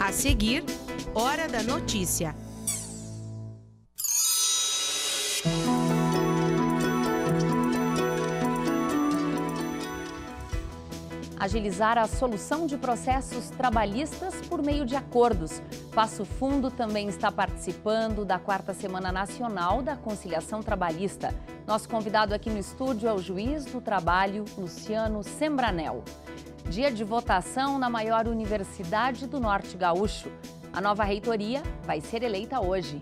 A seguir, Hora da Notícia. Agilizar a solução de processos trabalhistas por meio de acordos. Passo Fundo também está participando da 4ª Semana Nacional da Conciliação Trabalhista. Nosso convidado aqui no estúdio é o juiz do trabalho, Luciano Sembranel. Dia de votação na maior universidade do Norte Gaúcho. A nova reitoria vai ser eleita hoje.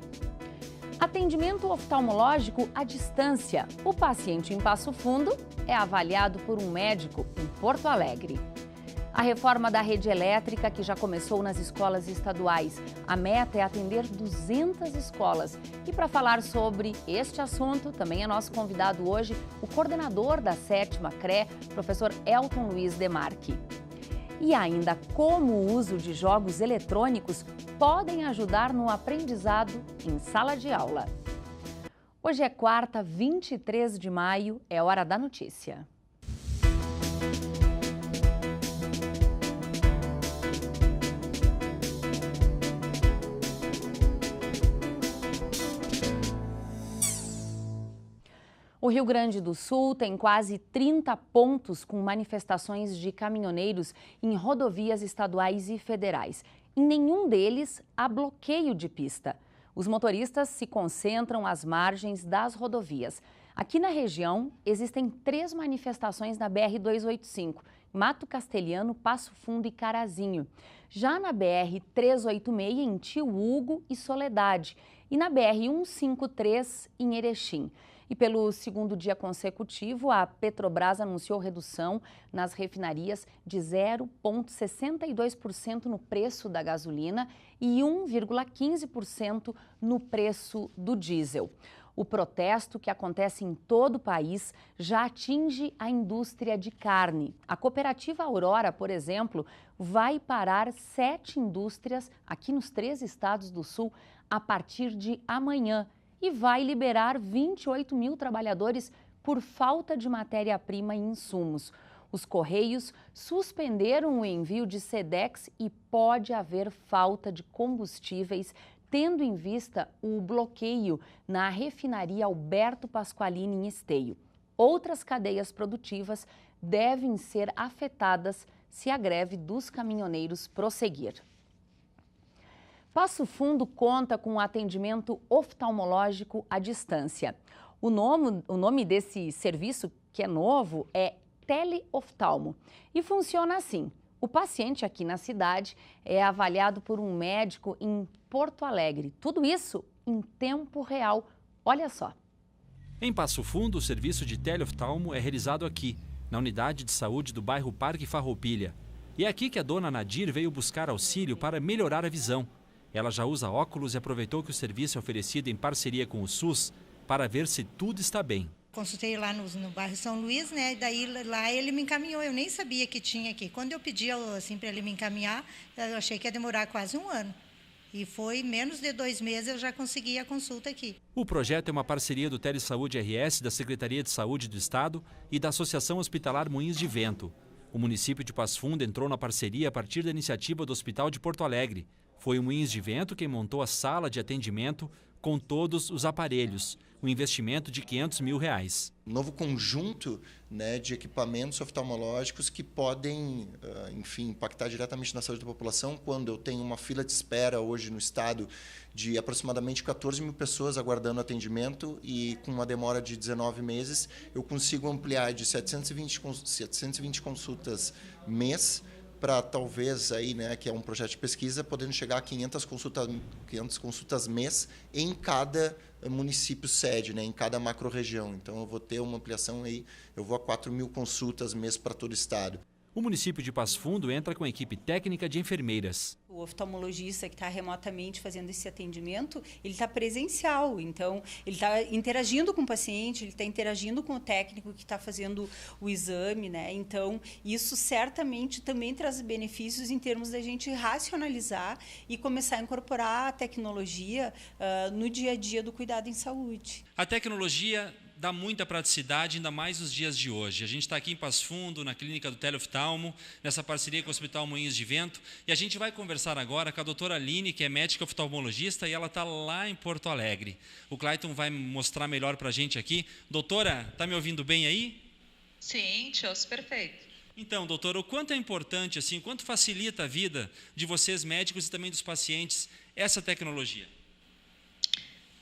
Atendimento oftalmológico à distância. O paciente em Passo Fundo é avaliado por um médico em Porto Alegre. A reforma da rede elétrica, que já começou nas escolas estaduais. A meta é atender 200 escolas. E para falar sobre este assunto, também é nosso convidado hoje, o coordenador da 7ª CRE, professor Elton Luiz Demarque. E ainda como o uso de jogos eletrônicos podem ajudar no aprendizado em sala de aula. Hoje é quarta, 23 de maio, é hora da notícia. O Rio Grande do Sul tem quase 30 pontos com manifestações de caminhoneiros em rodovias estaduais e federais. Em nenhum deles há bloqueio de pista. Os motoristas se concentram às margens das rodovias. Aqui na região, existem 3 manifestações na BR-285, Mato Castelhano, Passo Fundo e Carazinho. Já na BR-386, em Tio Hugo e Soledade. E na BR-153, em Erechim. E pelo segundo dia consecutivo, a Petrobras anunciou redução nas refinarias de 0,62% no preço da gasolina e 1,15% no preço do diesel. O protesto, que acontece em todo o país, já atinge a indústria de carne. A cooperativa Aurora, por exemplo, vai parar 7 indústrias aqui nos 3 estados do Sul a partir de amanhã. E vai liberar 28 mil trabalhadores por falta de matéria-prima e insumos. Os Correios suspenderam o envio de Sedex e pode haver falta de combustíveis, tendo em vista o bloqueio na refinaria Alberto Pasqualini em Esteio. Outras cadeias produtivas devem ser afetadas se a greve dos caminhoneiros prosseguir. Passo Fundo conta com um atendimento oftalmológico à distância. O nome desse serviço, que é novo, é teleoftalmo e funciona assim. O paciente aqui na cidade é avaliado por um médico em Porto Alegre. Tudo isso em tempo real. Olha só. Em Passo Fundo, o serviço de teleoftalmo é realizado aqui, na unidade de saúde do bairro Parque Farroupilha. E é aqui que a dona Nadir veio buscar auxílio para melhorar a visão. Ela já usa óculos e aproveitou que o serviço é oferecido em parceria com o SUS para ver se tudo está bem. Consultei lá no bairro São Luís, né? Daí lá ele me encaminhou, eu nem sabia que tinha aqui. Quando eu pedi assim, para ele me encaminhar, eu achei que ia demorar quase 1 ano. E foi menos de 2 meses eu já consegui a consulta aqui. O projeto é uma parceria do Telesaúde RS, da Secretaria de Saúde do Estado e da Associação Hospitalar Moinhos de Vento. O município de Passo Fundo entrou na parceria a partir da iniciativa do Hospital de Porto Alegre. Foi o Moinhos de Vento quem montou a sala de atendimento com todos os aparelhos, um investimento de R$500 mil. Um novo conjunto, né, de equipamentos oftalmológicos que podem, impactar diretamente na saúde da população. Quando eu tenho uma fila de espera hoje no estado de aproximadamente 14 mil pessoas aguardando atendimento e com uma demora de 19 meses, eu consigo ampliar de 720 consultas mês para talvez, aí, né, que é um projeto de pesquisa, podendo chegar a 500 consultas mês em cada município sede, né, em cada macro-região. Então, eu vou ter uma ampliação aí, eu vou a 4 mil consultas mês para todo o estado. O município de Passo Fundo entra com a equipe técnica de enfermeiras. O oftalmologista que está remotamente fazendo esse atendimento, ele está presencial, então ele está interagindo com o paciente, ele está interagindo com o técnico que está fazendo o exame, né? Então, isso certamente também traz benefícios em termos da gente racionalizar e começar a incorporar a tecnologia no dia a dia do cuidado em saúde. A tecnologia dá muita praticidade, ainda mais nos dias de hoje. A gente está aqui em Passo Fundo, na clínica do teleoftalmo, nessa parceria com o Hospital Moinhos de Vento, e a gente vai conversar agora com a doutora Aline, que é médica oftalmologista, e ela está lá em Porto Alegre. O Clayton vai mostrar melhor para a gente aqui. Doutora, está me ouvindo bem aí? Sim, te ouço perfeito. Então, doutora, o quanto é importante, assim, quanto facilita a vida de vocês médicos e também dos pacientes essa tecnologia?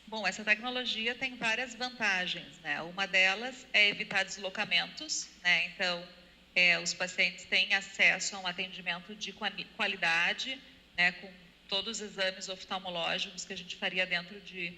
Bom, essa tecnologia tem várias vantagens, né? Uma delas é evitar deslocamentos, né? Então, os pacientes têm acesso a um atendimento de qualidade, né? Com todos os exames oftalmológicos que a gente faria dentro de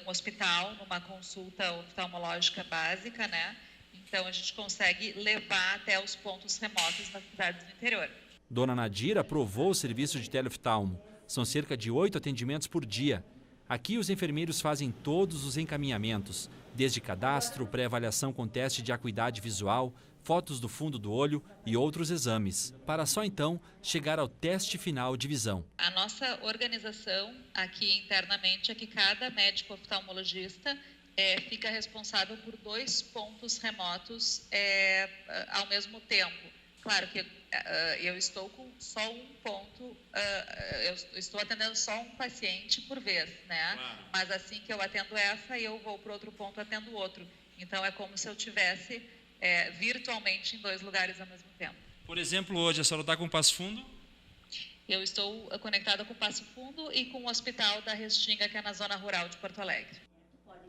um hospital, numa consulta oftalmológica básica, né? Então, a gente consegue levar até os pontos remotos nas cidades do interior. Dona Nadira aprovou o serviço de teleoftalmo. São cerca de 8 atendimentos por dia. Aqui, os enfermeiros fazem todos os encaminhamentos, desde cadastro, pré-avaliação com teste de acuidade visual, fotos do fundo do olho e outros exames, para só então chegar ao teste final de visão. A nossa organização aqui internamente é que cada médico oftalmologista fica responsável por 2 pontos remotos ao mesmo tempo. Claro que eu estou com só um ponto, eu estou atendendo só um paciente por vez, né? Claro. Mas assim que eu atendo essa, eu vou para outro ponto, atendo outro. Então, é como se eu tivesse virtualmente em 2 lugares ao mesmo tempo. Por exemplo, hoje a senhora está com Passo Fundo? Eu estou conectada com o Passo Fundo e com o Hospital da Restinga, que é na zona rural de Porto Alegre.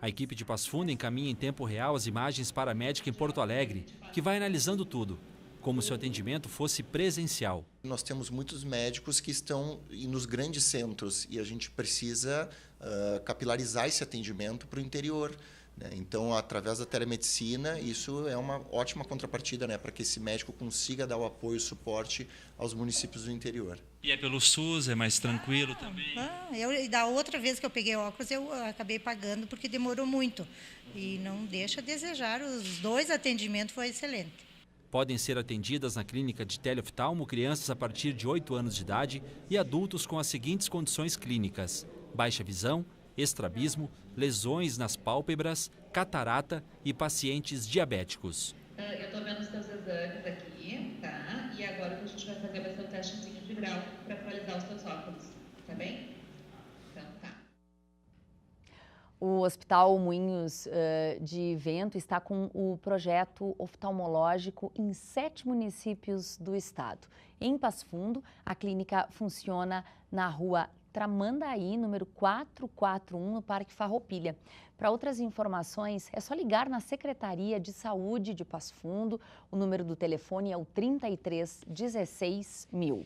A equipe de Passo Fundo encaminha em tempo real as imagens para a médica em Porto Alegre, que vai analisando tudo, como se o atendimento fosse presencial. Nós temos muitos médicos que estão nos grandes centros e a gente precisa capilarizar esse atendimento para o interior, né? Então, através da telemedicina, isso é uma ótima contrapartida, né, para que esse médico consiga dar o apoio e o suporte aos municípios do interior. E é pelo SUS, é mais tranquilo também? Da outra vez que eu peguei óculos, eu acabei pagando porque demorou muito. E não deixa a desejar, os 2 atendimentos foram excelentes. Podem ser atendidas na clínica de teleoftalmo crianças a partir de 8 anos de idade e adultos com as seguintes condições clínicas: baixa visão, estrabismo, lesões nas pálpebras, catarata e pacientes diabéticos. Eu estou vendo os teus exames aqui, tá? E agora o que a gente vai fazer vai ser o testezinho de grau para atualizar os teus óculos, tá bem? Então tá. O Hospital Moinhos de Vento está com o projeto oftalmológico em 7 municípios do estado. Em Passo Fundo, a clínica funciona na rua Tramandaí, número 441, no Parque Farroupilha. Para outras informações, é só ligar na Secretaria de Saúde de Passo Fundo. O número do telefone é o 33 16 1000.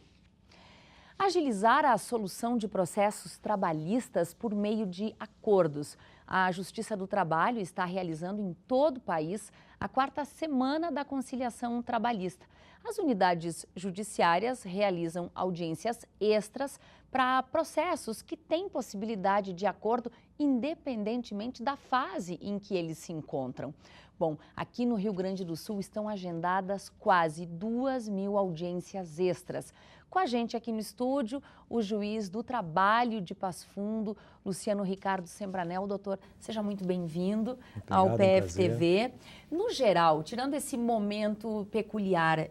Agilizar a solução de processos trabalhistas por meio de acordos. A Justiça do Trabalho está realizando em todo o país a 4ª Semana da Conciliação Trabalhista. As unidades judiciárias realizam audiências extras para processos que têm possibilidade de acordo independentemente da fase em que eles se encontram. Bom, aqui no Rio Grande do Sul estão agendadas quase 2.000 audiências extras. Com a gente aqui no estúdio, o juiz do trabalho de Passo Fundo, Luciano Ricardo Sembranel. Doutor, seja muito bem-vindo ao PFTV. No geral, tirando esse momento peculiar,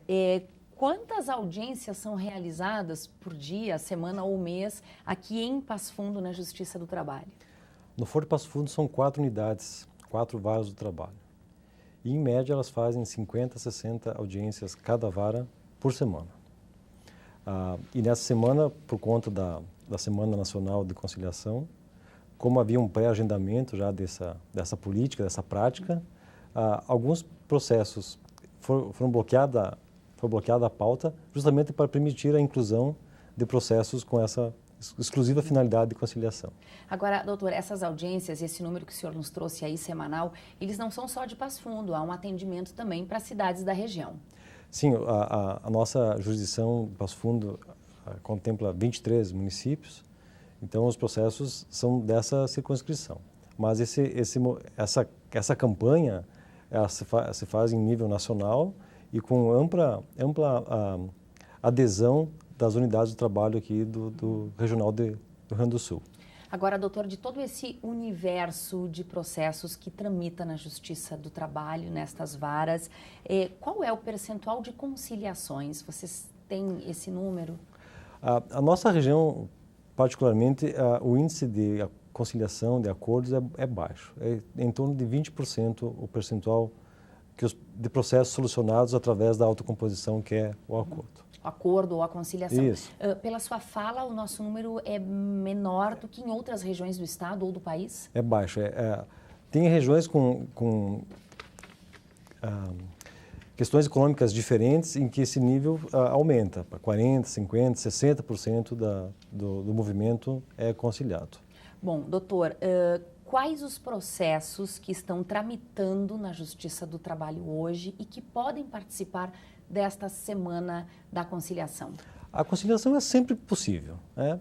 quantas audiências são realizadas por dia, semana ou mês aqui em Passo Fundo, na Justiça do Trabalho? No Foro de Passo Fundo são 4 unidades, 4 varas do trabalho. E, em média, elas fazem 50, 60 audiências cada vara por semana. E nessa semana, por conta da Semana Nacional de Conciliação, como havia um pré-agendamento já dessa política, dessa prática, alguns processos foi bloqueada a pauta justamente para permitir a inclusão de processos com essa exclusiva finalidade de conciliação. Agora, doutor, essas audiências, esse número que o senhor nos trouxe aí semanal, eles não são só de Passo Fundo, há um atendimento também para cidades da região. Sim, a nossa jurisdição Passo Fundo contempla 23 municípios, então os processos são dessa circunscrição. Mas essa campanha ela se faz em nível nacional e com ampla adesão das unidades de trabalho aqui do Regional do Rio Grande do Sul. Agora, doutor, de todo esse universo de processos que tramita na Justiça do Trabalho, nestas varas, qual é o percentual de conciliações? Vocês têm esse número? A nossa região, particularmente, o índice de conciliação, de acordos, é baixo. É em torno de 20% o percentual de processos solucionados através da autocomposição, que é o acordo. O acordo ou a conciliação. Isso. Pela sua fala, o nosso número é menor do que em outras regiões do estado ou do país? É baixo. Tem regiões com questões econômicas diferentes em que esse nível aumenta para 40%, 50%, 60% do movimento é conciliado. Bom, doutor, quais os processos que estão tramitando na Justiça do Trabalho hoje e que podem participar desta Semana da Conciliação? A conciliação é sempre possível, né?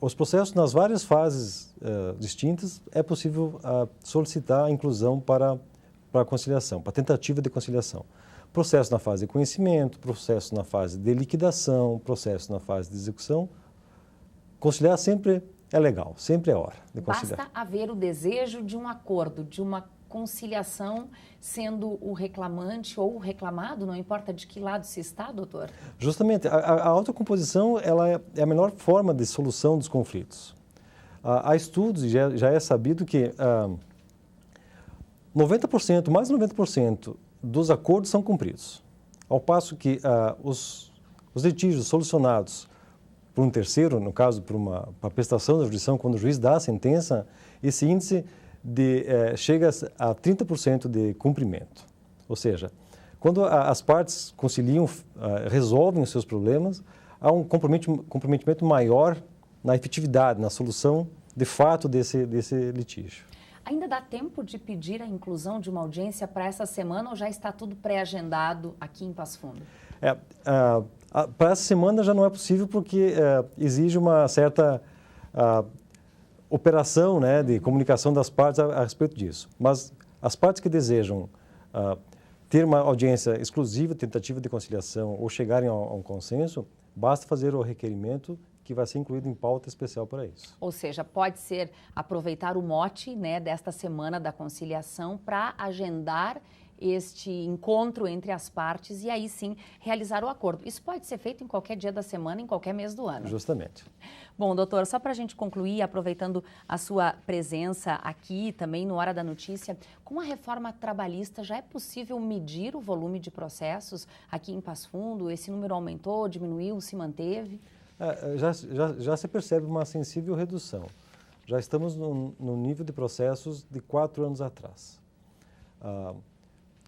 Os processos nas várias fases distintas é possível solicitar a inclusão para a conciliação, para a tentativa de conciliação. Processo na fase de conhecimento, processo na fase de liquidação, processo na fase de execução. Conciliar sempre é legal, sempre é hora de conciliar. Basta haver o desejo de um acordo, de uma conciliação, sendo o reclamante ou o reclamado, não importa de que lado se está, doutor? Justamente, a autocomposição ela é a melhor forma de solução dos conflitos. Há estudos, e já é sabido que 90%, mais de 90% dos acordos são cumpridos, ao passo que os litígios solucionados por um terceiro, no caso, por uma prestação da jurisdição, quando o juiz dá a sentença, esse índice chega a 30% de cumprimento. Ou seja, quando as partes conciliam, resolvem os seus problemas, há um comprometimento maior na efetividade, na solução de fato desse litígio. Ainda dá tempo de pedir a inclusão de uma audiência para essa semana ou já está tudo pré-agendado aqui em Passo Fundo? Para essa semana já não é possível porque exige uma certa operação, né, de comunicação das partes a respeito disso. Mas as partes que desejam ter uma audiência exclusiva, tentativa de conciliação ou chegarem a um consenso, basta fazer o requerimento que vai ser incluído em pauta especial para isso. Ou seja, pode ser aproveitar o mote, né, desta Semana da Conciliação para agendar este encontro entre as partes e aí sim realizar o acordo. Isso pode ser feito em qualquer dia da semana, em qualquer mês do ano. Justamente. Bom, doutor, só para a gente concluir, aproveitando a sua presença aqui também no Hora da Notícia, com a reforma trabalhista já é possível medir o volume de processos aqui em Passo Fundo? Esse número aumentou, diminuiu, se manteve? Já se percebe uma sensível redução. Já estamos no nível de processos de 4 anos atrás.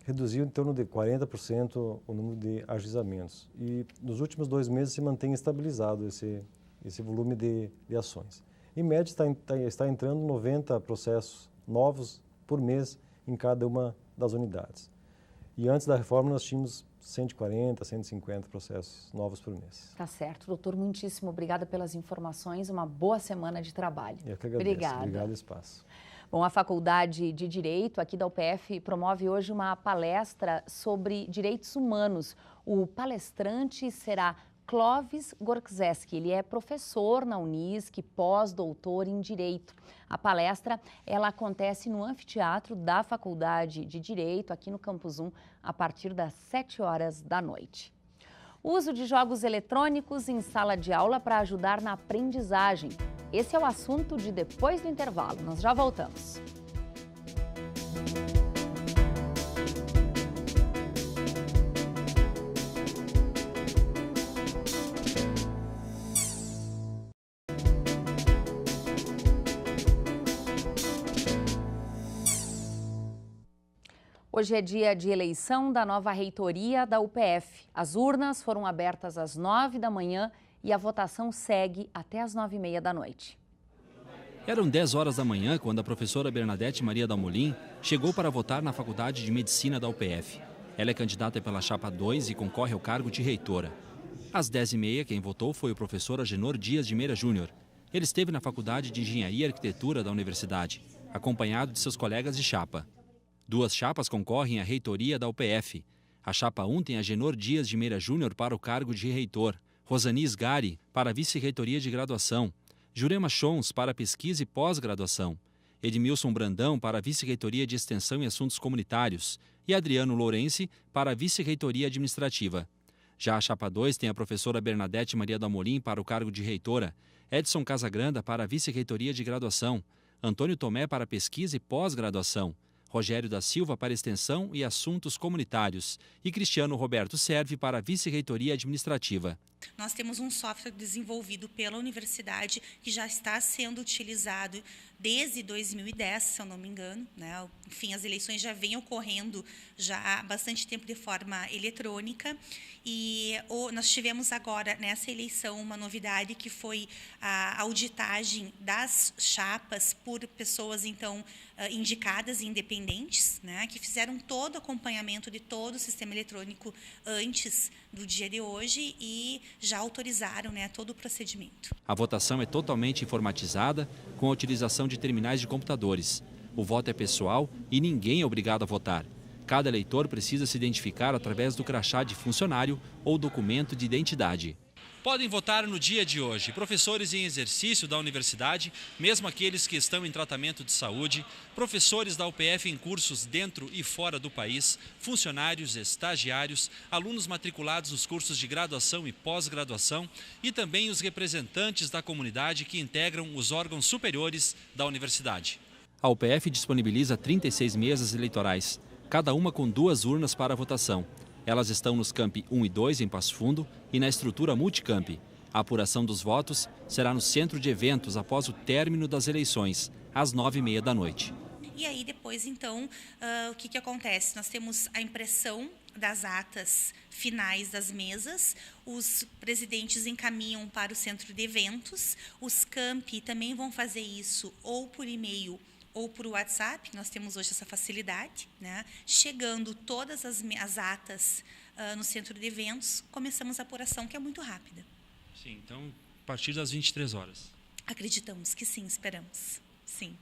Reduziu em torno de 40% o número de ajuizamentos. E nos últimos 2 meses se mantém estabilizado esse volume de ações. Em média, está entrando 90 processos novos por mês em cada uma das unidades. E antes da reforma, nós tínhamos 140, 150 processos novos por mês. Tá certo. Doutor, muitíssimo obrigada pelas informações. Uma boa semana de trabalho. Eu que agradeço. Obrigada. Obrigado, espaço. Bom, a Faculdade de Direito aqui da UPF promove hoje uma palestra sobre direitos humanos. O palestrante será Clóvis Gorczewski. Ele é professor na Unisc, pós-doutor em Direito. A palestra, ela acontece no anfiteatro da Faculdade de Direito, aqui no Campus 1, a partir das 19h. O uso de jogos eletrônicos em sala de aula para ajudar na aprendizagem. Esse é o assunto de Depois do Intervalo. Nós já voltamos. Hoje é dia de eleição da nova reitoria da UPF. As urnas foram abertas às 9 da manhã e a votação segue até às 9h30. Eram 10 horas da manhã quando a professora Bernadette Maria Dalmolin chegou para votar na Faculdade de Medicina da UPF. Ela é candidata pela Chapa 2 e concorre ao cargo de reitora. Às 10h30, quem votou foi o professor Agenor Dias de Meira Júnior. Ele esteve na Faculdade de Engenharia e Arquitetura da universidade, acompanhado de seus colegas de chapa. 2 chapas concorrem à reitoria da UPF. A chapa 1 tem Agenor Dias de Meira Júnior para o cargo de reitor, Rosani Sgari para a vice-reitoria de graduação, Jurema Chons para Pesquisa e Pós-Graduação, Edmilson Brandão para a Vice-Reitoria de Extensão e Assuntos Comunitários e Adriano Lourenci para a Vice-Reitoria Administrativa. Já a Chapa 2 tem a professora Bernadette Maria do Amorim para o cargo de reitora, Edson Casagranda para a Vice-Reitoria de Graduação, Antônio Tomé para Pesquisa e Pós-Graduação, Rogério da Silva para Extensão e Assuntos Comunitários e Cristiano Roberto Serve para a Vice-Reitoria Administrativa. Nós temos um software desenvolvido pela universidade que já está sendo utilizado desde 2010, se eu não me engano, né? Enfim, as eleições já vêm ocorrendo já há bastante tempo de forma eletrônica e nós tivemos agora nessa eleição uma novidade que foi a auditagem das chapas por pessoas então indicadas e independentes, né? Que fizeram todo o acompanhamento de todo o sistema eletrônico antes do dia de hoje e já autorizaram, né, todo o procedimento. A votação é totalmente informatizada, com a utilização de terminais de computadores. O voto é pessoal e ninguém é obrigado a votar. Cada eleitor precisa se identificar através do crachá de funcionário ou documento de identidade. Podem votar no dia de hoje professores em exercício da universidade, mesmo aqueles que estão em tratamento de saúde, professores da UPF em cursos dentro e fora do país, funcionários, estagiários, alunos matriculados nos cursos de graduação e pós-graduação e também os representantes da comunidade que integram os órgãos superiores da universidade. A UPF disponibiliza 36 mesas eleitorais, cada uma com 2 urnas para a votação. Elas estão nos campi 1 e 2 em Passo Fundo e na estrutura multicamp. A apuração dos votos será no centro de eventos após o término das eleições, às 9h30 da noite. E aí depois, então, o que acontece? Nós temos a impressão das atas finais das mesas, os presidentes encaminham para o centro de eventos, os campi também vão fazer isso ou por e-mail ou por WhatsApp, nós temos hoje essa facilidade, né? Chegando todas as atas no centro de eventos, começamos a apuração, que é muito rápida. Sim, então, a partir das 23 horas. Acreditamos que sim, esperamos, sim.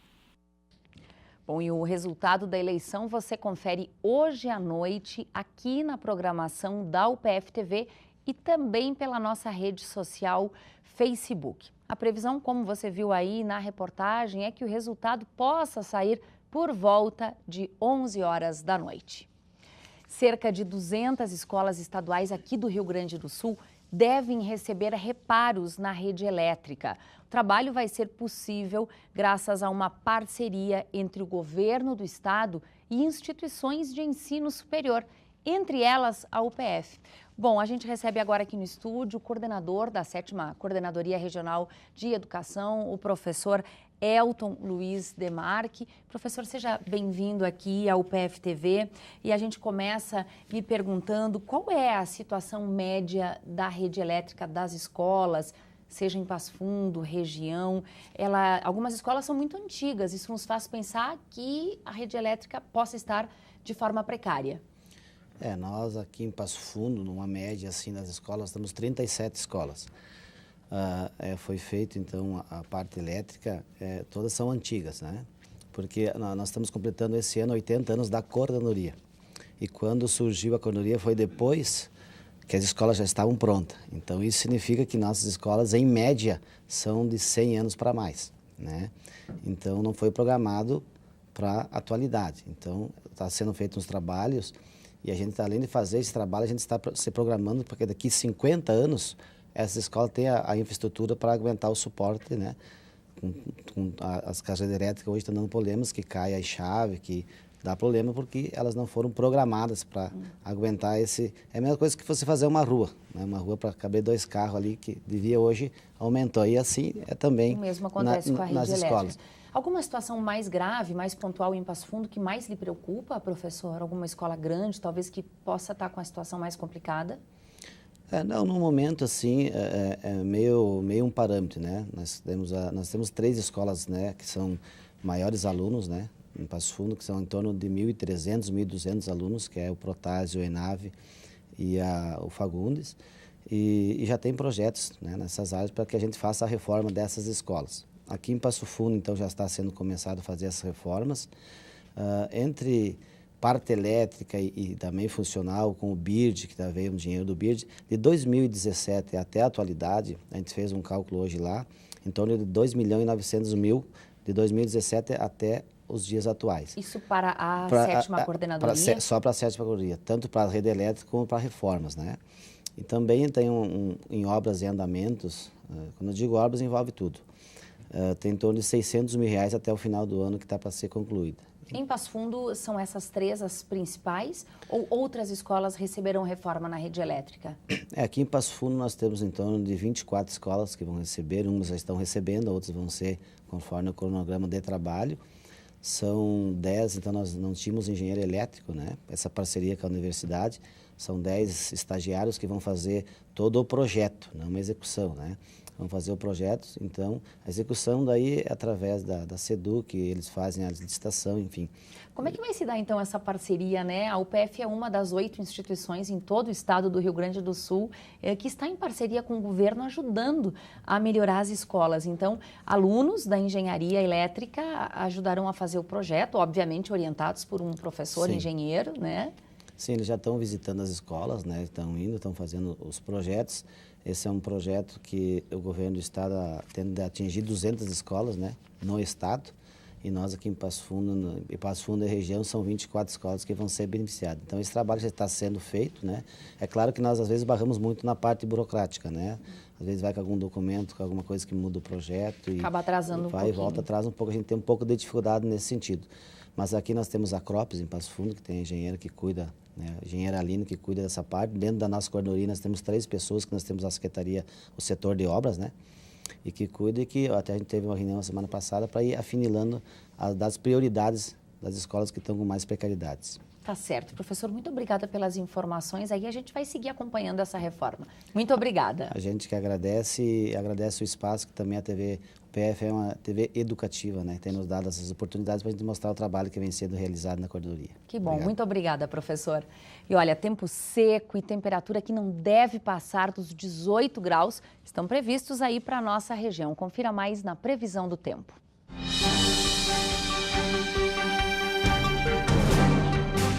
Bom, e o resultado da eleição você confere hoje à noite aqui na programação da UPF TV e também pela nossa rede social Facebook. A previsão, como você viu aí na reportagem, é que o resultado possa sair por volta de 11 horas da noite. Cerca de 200 escolas estaduais aqui do Rio Grande do Sul devem receber reparos na rede elétrica. O trabalho vai ser possível graças a uma parceria entre o governo do estado e instituições de ensino superior, entre elas a UPF. Bom, a gente recebe agora aqui no estúdio o coordenador da 7ª Coordenadoria Regional de Educação, o professor Elton Luiz Demarque. Professor, seja bem-vindo aqui à UPF TV. E a gente começa me perguntando qual é a situação média da rede elétrica das escolas, seja em Passo Fundo, região. Algumas escolas são muito antigas, isso nos faz pensar que a rede elétrica possa estar de forma precária. Nós aqui em Passo Fundo, numa média assim das escolas, temos 37 escolas. Foi feito, então, a parte elétrica, todas são antigas, né? Porque nós estamos completando esse ano 80 anos da coordenadoria. E quando surgiu a coordenadoria foi depois que as escolas já estavam prontas. Então, isso significa que nossas escolas, em média, são de 100 anos para mais, né? Então, não foi programado para a atualidade. Então, está sendo feito uns trabalhos. E a gente, além de fazer esse trabalho, a gente está se programando porque daqui a 50 anos essa escola tem a infraestrutura para aguentar o suporte, né? As casas elétricas hoje estão dando problemas, que cai a chave, que dá problema porque elas não foram programadas para aguentar esse... É a mesma coisa que você fazer uma rua, né? Uma rua para caber 2 carros ali, que devia hoje aumentou. E assim é também o mesmo acontece com a rede nas elétrica. Escolas. Alguma situação mais grave, mais pontual em Passo Fundo que mais lhe preocupa, professor? Alguma escola grande, talvez, que possa estar com a situação mais complicada? Não, no momento, assim, meio um parâmetro, né? Nós temos 3 escolas, né, que são maiores alunos, né, em Passo Fundo, que são em torno de 1.300, 1.200 alunos, que é o Protásio, o Enave e o Fagundes. E já tem projetos, né, nessas áreas para que a gente faça a reforma dessas escolas. Aqui em Passo Fundo, então, já está sendo começado a fazer essas reformas. Entre parte elétrica e também funcional com o BIRD, que veio um dinheiro do BIRD, de 2017 até a atualidade, a gente fez um cálculo hoje lá, em torno de 2.900.000 de 2017 até os dias atuais. Isso para a sétima coordenadoria? Só para a sétima coordenadoria, tanto para a rede elétrica como para reformas, né? E também tem em obras e andamentos, quando eu digo obras, envolve tudo. Tem em torno de R$600 mil até o final do ano que está para ser concluída. Em Passo Fundo, são essas 3 as principais ou outras escolas receberão reforma na rede elétrica? Aqui em Passo Fundo nós temos em torno de 24 escolas que vão receber, umas já estão recebendo, outras vão ser conforme o cronograma de trabalho. São 10, então nós não tínhamos engenheiro elétrico, né? Essa parceria com a universidade, são 10 estagiários que vão fazer todo o projeto, não uma execução, né? Vão fazer o projeto, então a execução daí é através da SEDU, que eles fazem a licitação, enfim. Como é que vai se dar então essa parceria, né? A UPF é uma das 8 instituições em todo o estado do Rio Grande do Sul que está em parceria com o governo ajudando a melhorar as escolas. Então, alunos da engenharia elétrica ajudarão a fazer o projeto, obviamente orientados por um professor engenheiro, né? Sim, eles já estão visitando as escolas, né? Estão fazendo os projetos. Esse é um projeto que o governo do estado tende a atingir 200 escolas, né, no estado. E nós aqui em Passo Fundo e região, são 24 escolas que vão ser beneficiadas. Então, esse trabalho já está sendo feito, né? É claro que nós, às vezes, barramos muito na parte burocrática, né? Às vezes vai com algum documento, com alguma coisa que muda o projeto. Acaba atrasando um pouquinho. Vai e volta, atrasa um pouco. A gente tem um pouco de dificuldade nesse sentido. Mas aqui nós temos a Cropes, em Passo Fundo, que tem a engenheira que cuida, né? A engenheira Aline, que cuida dessa parte. Dentro da nossa coordenadoria, nós temos 3 pessoas, que nós temos a secretaria, o setor de obras, né? E que cuida, e que até a gente teve uma reunião na semana passada para ir afinilando das prioridades das escolas que estão com mais precariedades. Tá certo. Professor, muito obrigada pelas informações. Aí a gente vai seguir acompanhando essa reforma. Muito obrigada. A gente que agradece o espaço, que também a TV UPF é uma TV educativa, né? Tem nos dado essas oportunidades para a gente mostrar o trabalho que vem sendo realizado na coordenadoria. Que bom. Obrigado. Muito obrigada, professor. E olha, tempo seco e temperatura que não deve passar dos 18 graus estão previstos aí para a nossa região. Confira mais na previsão do tempo.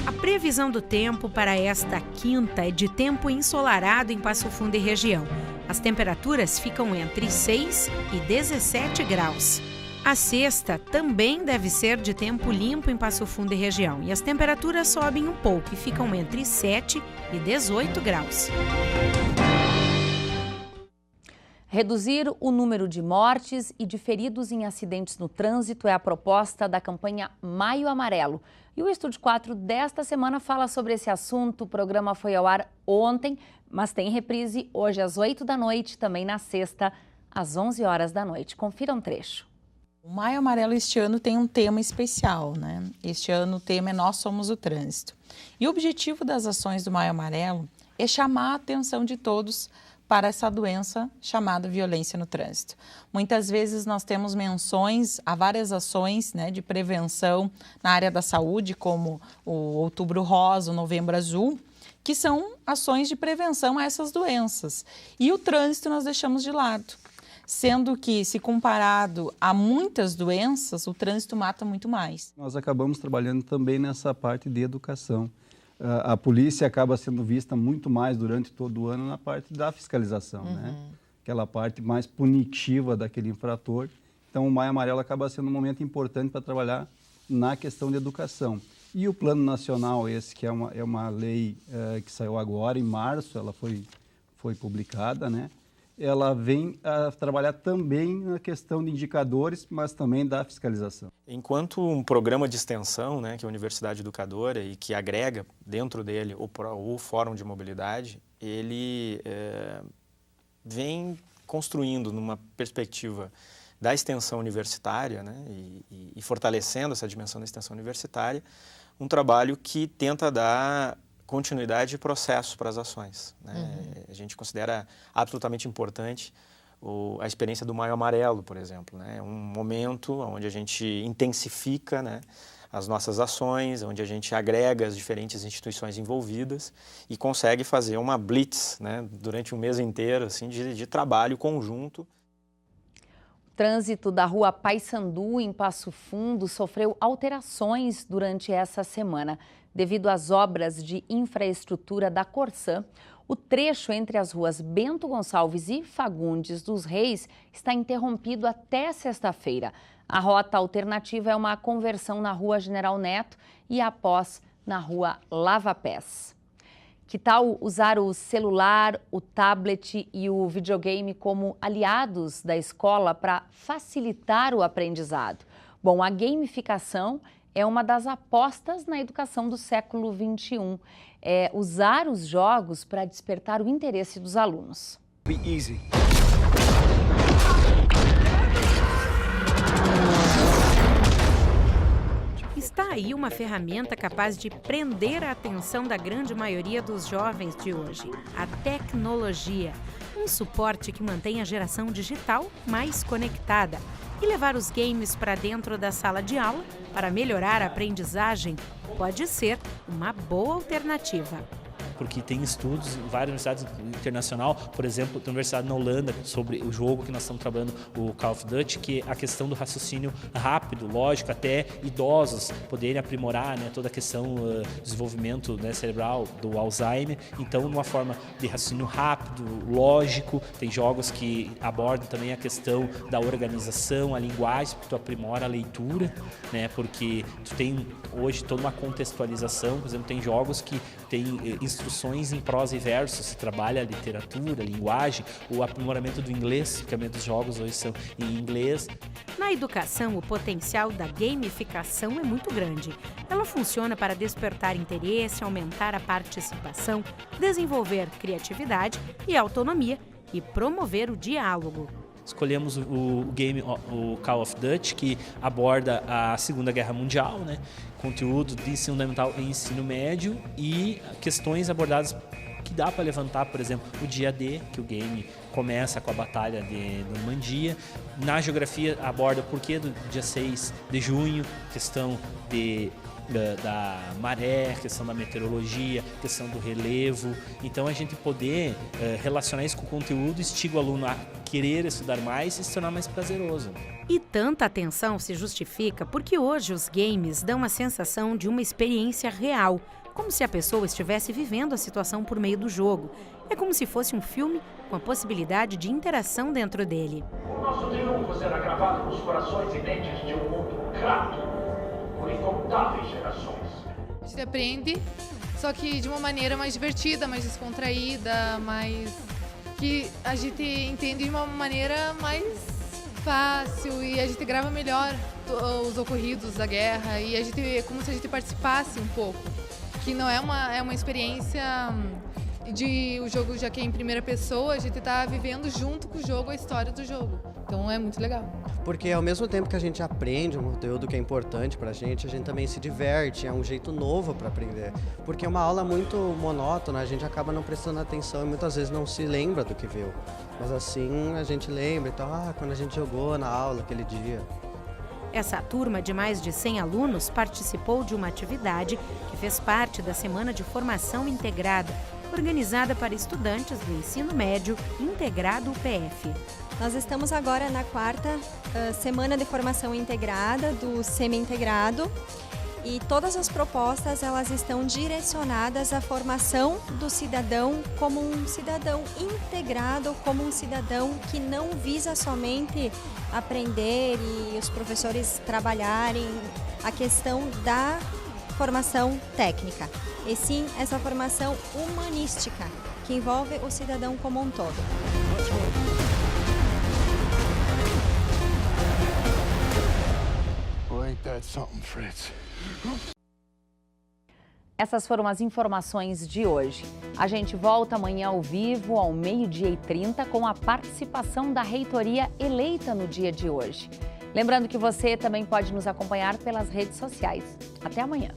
A previsão do tempo para esta quinta é de tempo ensolarado em Passo Fundo e região. As temperaturas ficam entre 6 e 17 graus. A sexta também deve ser de tempo limpo em Passo Fundo e região. E as temperaturas sobem um pouco e ficam entre 7 e 18 graus. Reduzir o número de mortes e de feridos em acidentes no trânsito é a proposta da campanha Maio Amarelo. E o Estúdio 4 desta semana fala sobre esse assunto. O programa foi ao ar ontem, mas tem reprise hoje às 8 da noite, também na sexta, às 11 horas da noite. Confira um trecho. O Maio Amarelo este ano tem um tema especial, né? Este ano o tema é Nós Somos o Trânsito. E o objetivo das ações do Maio Amarelo é chamar a atenção de todos para essa doença chamada violência no trânsito. Muitas vezes nós temos menções a várias ações, né, de prevenção na área da saúde, como o Outubro Rosa, o Novembro Azul, que são ações de prevenção a essas doenças. E o trânsito nós deixamos de lado, sendo que, se comparado a muitas doenças, o trânsito mata muito mais. Nós acabamos trabalhando também nessa parte de educação. A polícia acaba sendo vista muito mais durante todo o ano na parte da fiscalização, né? Aquela parte mais punitiva daquele infrator. Então, o Maio Amarelo acaba sendo um momento importante para trabalhar na questão de educação. E o Plano Nacional, esse que é uma lei que saiu agora, em março, ela foi publicada, né? Ela vem a trabalhar também na questão de indicadores, mas também da fiscalização. Enquanto um programa de extensão, né, que é a Universidade Educadora e que agrega dentro dele o Fórum de Mobilidade, ele vem construindo numa perspectiva da extensão universitária, né, e fortalecendo essa dimensão da extensão universitária, um trabalho que tenta dar continuidade de processo para as ações, né? A gente considera absolutamente importante a experiência do Maio Amarelo, por exemplo, né? Um momento onde a gente intensifica, né, as nossas ações, onde a gente agrega as diferentes instituições envolvidas e consegue fazer uma blitz, né, durante um mês inteiro assim, de trabalho conjunto. O trânsito da rua Paissandu, em Passo Fundo, sofreu alterações durante essa semana. Devido às obras de infraestrutura da Corsan, o trecho entre as ruas Bento Gonçalves e Fagundes dos Reis está interrompido até sexta-feira. A rota alternativa é uma conversão na Rua General Neto e após na Rua Lava Pés. Que tal usar o celular, o tablet e o videogame como aliados da escola para facilitar o aprendizado? Bom, a gamificação é uma das apostas na educação do século XXI. É usar os jogos para despertar o interesse dos alunos. Be easy. Está aí uma ferramenta capaz de prender a atenção da grande maioria dos jovens de hoje: a tecnologia. Um suporte que mantém a geração digital mais conectada. E levar os games para dentro da sala de aula para melhorar a aprendizagem pode ser uma boa alternativa. Porque tem estudos em várias universidades internacionais, por exemplo, tem uma universidade na Holanda sobre o jogo que nós estamos trabalhando, o Call of Duty, que é a questão do raciocínio rápido, lógico, até idosos poderem aprimorar, né, toda a questão do desenvolvimento, né, cerebral do Alzheimer. Então, numa forma de raciocínio rápido, lógico, tem jogos que abordam também a questão da organização, a linguagem, porque tu aprimora a leitura, né, porque tu tem hoje toda uma contextualização. Por exemplo, tem jogos que tem instruções em prosa e verso, se trabalha a literatura, a linguagem, o aprimoramento do inglês, porque a maioria dos jogos hoje são em inglês. Na educação, o potencial da gamificação é muito grande. Ela funciona para despertar interesse, aumentar a participação, desenvolver criatividade e autonomia e promover o diálogo. Escolhemos o game, o Call of Duty, que aborda a Segunda Guerra Mundial, né? Conteúdo de ensino fundamental e ensino médio e questões abordadas que dá para levantar, por exemplo, o dia D, que o game começa com a Batalha de Normandia. Na geografia aborda o porquê do dia 6 de junho, questão da maré, questão da meteorologia, questão do relevo. Então a gente poder relacionar isso com o conteúdo instiga o aluno a querer estudar mais e se tornar mais prazeroso. E tanta atenção se justifica porque hoje os games dão a sensação de uma experiência real, como se a pessoa estivesse vivendo a situação por meio do jogo. É como se fosse um filme com a possibilidade de interação dentro dele. O nosso triunfo será gravado nos corações e mentes de um mundo grato por incontáveis gerações. A gente aprende, só que de uma maneira mais divertida, mais descontraída, mais que a gente entende de uma maneira mais fácil e a gente grava melhor os ocorridos da guerra e a gente é como se a gente participasse um pouco, que não é uma experiência de o jogo já que é em primeira pessoa, a gente está vivendo junto com o jogo a história do jogo. Então é muito legal. Porque ao mesmo tempo que a gente aprende um conteúdo que é importante pra gente também se diverte, é um jeito novo para aprender. Porque é uma aula muito monótona, a gente acaba não prestando atenção e muitas vezes não se lembra do que viu. Mas assim a gente lembra, então, quando a gente jogou na aula aquele dia. Essa turma de mais de 100 alunos participou de uma atividade que fez parte da Semana de Formação Integrada, organizada para estudantes do ensino médio integrado UPF. Nós estamos agora na 4ª Semana de Formação Integrada do Semi-Integrado e todas as propostas elas estão direcionadas à formação do cidadão como um cidadão integrado, como um cidadão que não visa somente aprender e os professores trabalharem a questão da formação técnica, e sim essa formação humanística que envolve o cidadão como um todo. Essas foram as informações de hoje. A gente volta amanhã ao vivo, ao 12h30, com a participação da reitoria eleita no dia de hoje. Lembrando que você também pode nos acompanhar pelas redes sociais. Até amanhã.